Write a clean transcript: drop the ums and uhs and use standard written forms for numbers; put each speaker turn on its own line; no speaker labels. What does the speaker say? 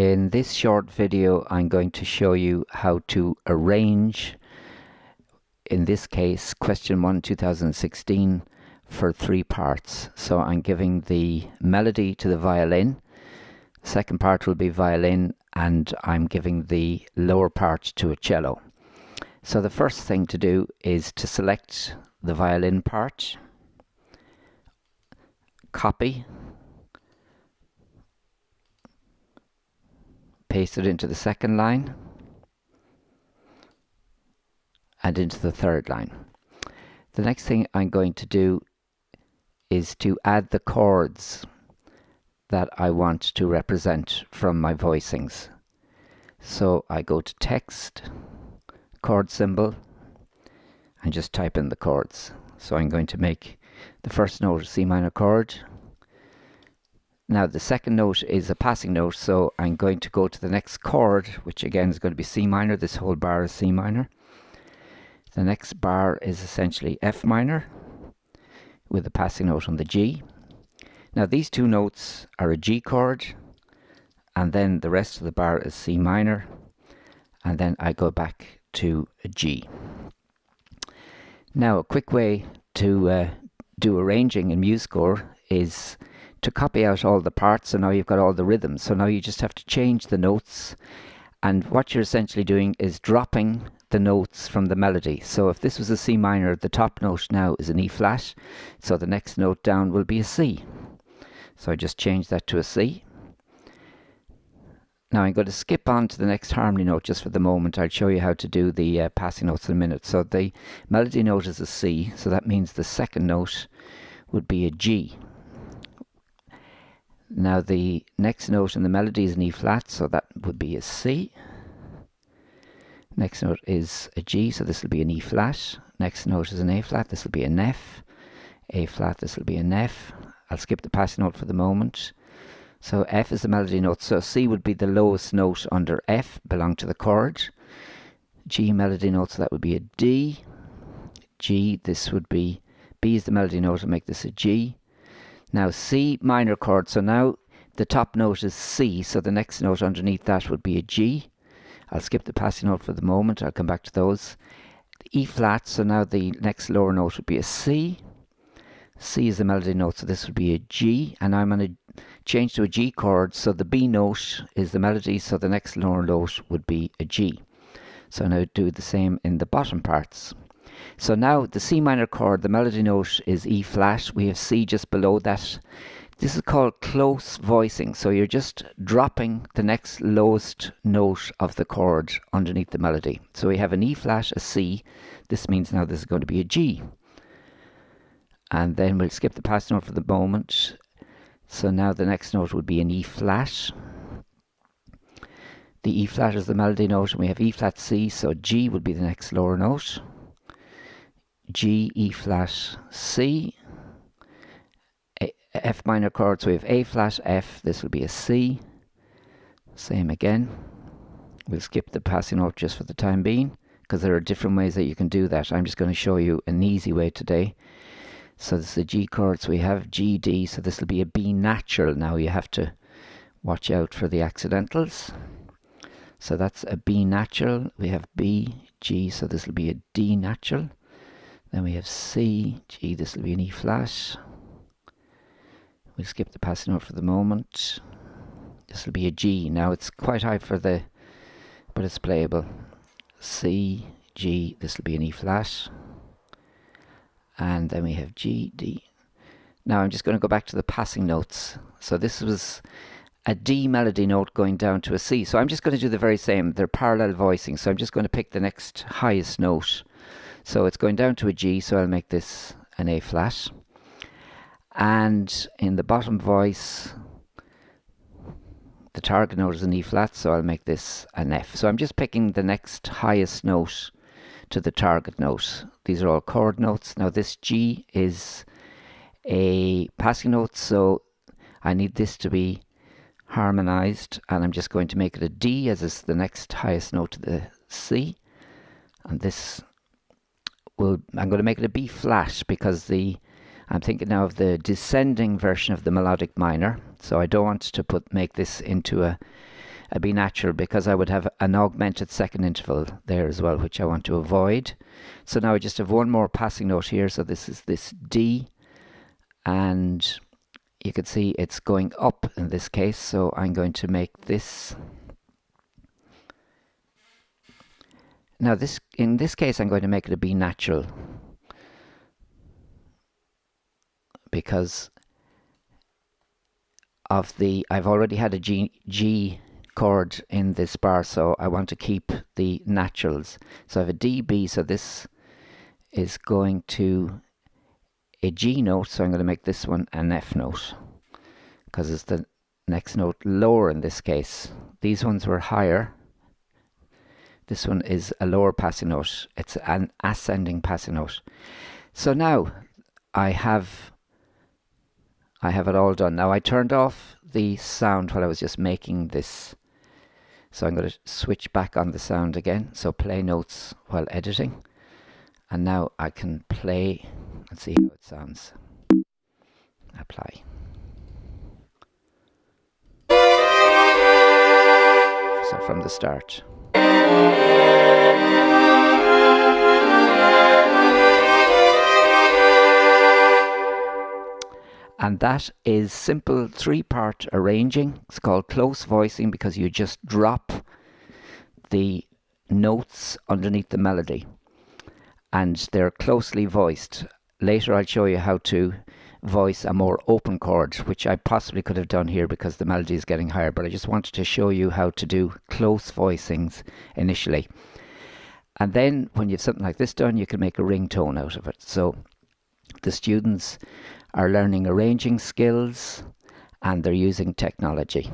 In this short video, I'm going to show you how to arrange, in this case, question 1, 2016, for 3 parts. So I'm giving the melody to the violin. The second part will be violin, and I'm giving the lower part to a cello. So the first thing to do is to select the violin part, copy, paste it into the second line and into the third line. The next thing I'm going to do is to add the chords that I want to represent from my voicings. So I go to text, chord symbol, and just type in the chords. So I'm going to make the first note a C minor chord. Now the second note is a passing note, so I'm going to go to the next chord, which again is going to be C minor. This whole bar is C minor. The next bar is essentially F minor with a passing note on the G. Now these two notes are a G chord, and then the rest of the bar is C minor, and then I go back to a G. Now a quick way to do arranging in MuseScore is to copy out all the parts. So now you've got all the rhythms. So now you just have to change the notes, and what you're essentially doing is dropping the notes from the melody. So if this was a C minor, the top note now is an E flat, so the next note down will be a C. So I just change that to a C. Now I'm going to skip on to the next harmony note just for the moment. I'll show you how to do the passing notes in a minute. So the melody note is a C, so that means the second note would be a G. Now the next note in the melody is an E flat, so that would be a C. Next note is a G, so this will be an E flat. Next note is an A flat, this will be an F. A flat, this will be an F. I'll skip the passing note for the moment. So F is the melody note, so C would be the lowest note under F, belong to the chord. G melody note, so that would be a D. G, this would be, B is the melody note, I'll make this a G. Now C minor chord, so now the top note is C, so the next note underneath that would be a G. I'll skip the passing note for the moment, I'll come back to those. E flat, so now the next lower note would be a C. C is the melody note, so this would be a G, and I'm going to change to a G chord, so the B note is the melody, so the next lower note would be a G. So now do the same in the bottom parts. So now the C minor chord, the melody note is E flat, we have C just below that. This is called close voicing, so you're just dropping the next lowest note of the chord underneath the melody. So we have an E flat, a C, this means now this is going to be a G. And then we'll skip the passing note for the moment. So now the next note would be an E flat. The E flat is the melody note, and we have E flat C, so G would be the next lower note. G, E flat, C. F minor chord, so we have A flat, F, this will be a C. Same again. We'll skip the passing note just for the time being, because there are different ways that you can do that. I'm just going to show you an easy way today. So this is a G chord, so we have G, D, so this will be a B natural. Now you have to watch out for the accidentals. So that's a B natural. We have B, G, so this will be a D natural. Then we have C, G, this will be an E flat. We'll skip the passing note for the moment. This will be a G. Now it's quite high for the, but it's playable. C, G, this will be an E flat. And then we have G, D. Now I'm just going to go back to the passing notes. So this was a D melody note going down to a C. So I'm just going to do the very same. They're parallel voicing. So I'm just going to pick the next highest note. So it's going down to a G, so I'll make this an A flat. And in the bottom voice, the target note is an E flat, so I'll make this an F. So I'm just picking the next highest note to the target note. These are all chord notes. Now this G is a passing note, so I need this to be harmonized, and I'm just going to make it a D as is the next highest note to the C. And this I'm going to make it a B flat because I'm thinking now of the descending version of the melodic minor, so I don't want to make this into a a B natural, because I would have an augmented second interval there as well, which I want to avoid. So now I just have one more passing note here. So this is this D, and you can see it's going up in this case. So I'm going to make this. Now in this case I'm going to make it a B natural, because of I've already had a G chord in this bar, so I want to keep the naturals. So I have a D, B, so this is going to a G note, so I'm going to make this one an F note, because it's the next note lower in this case. These ones were higher. This one is a lower passing note. It's an ascending passing note. So now I have it all done. Now I turned off the sound while I was just making this. So I'm going to switch back on the sound again. So play notes while editing. And now I can play and see how it sounds. Apply. So from the start. And that is simple 3-part arranging. It's called close voicing, because you just drop the notes underneath the melody and they're closely voiced. Later I'll show you how to voice a more open chord, which I possibly could have done here because the melody is getting higher, but I just wanted to show you how to do close voicings initially. And then when you have something like this done, you can make a ringtone out of it. So the students are learning arranging skills and they're using technology.